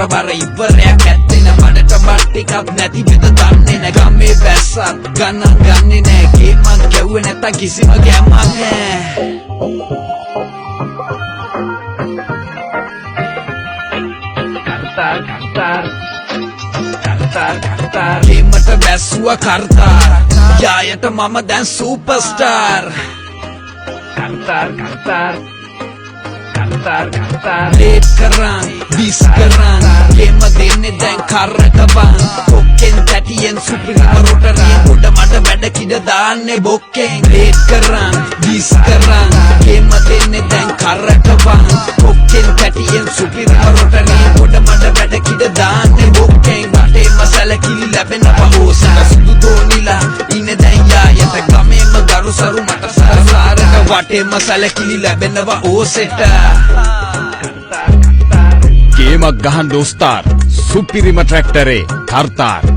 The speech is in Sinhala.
බර ඉවරයක් ඇත්තෙන මඩට බට්ටිකක් නැති වෙද දන්නේ නැ ගමේ වැස්සත් ගණන් ගන්නේ නෑ ගේමක් ගැව්වේ නැත්තම් කිසිම ගැම්මක් නෑ ගේමට වැස්සුව කර්තාර් යායට මම දැන් සුපර්ස්ටාර් ලේට් කරන් විස් කරන් ගේම දෙන්නේ දැන් කරට බං කොක්කෙන් තැටියෙන් සුපිරිම රොටරියෙන් උඩ මඩ වැඩ කිඩ දාන්නේ බොක්කෙන් ලේට් කරන් විස් කරන් ගේම දෙන්නේ දැන් කරට බං කොක්කෙන් තැටියෙන් සුපිරිම රොටරියෙන් උඩ මඩ වැඩ කිඩ දාන්නේ බොක්කෙන් වටේම සැලකිලි ලැබෙනවා ඕසන සුදු දෝනිලා ඉන්නේ දැන් යායට ගමේම ගරුසරු මට සරසාරට වටේම සැලකිලි ලැබෙනවා ඕසෙට ගේමක් ගහන් දෝස්තාර් සුපිරිම ට්‍රැක්ටරේ කර්තාර්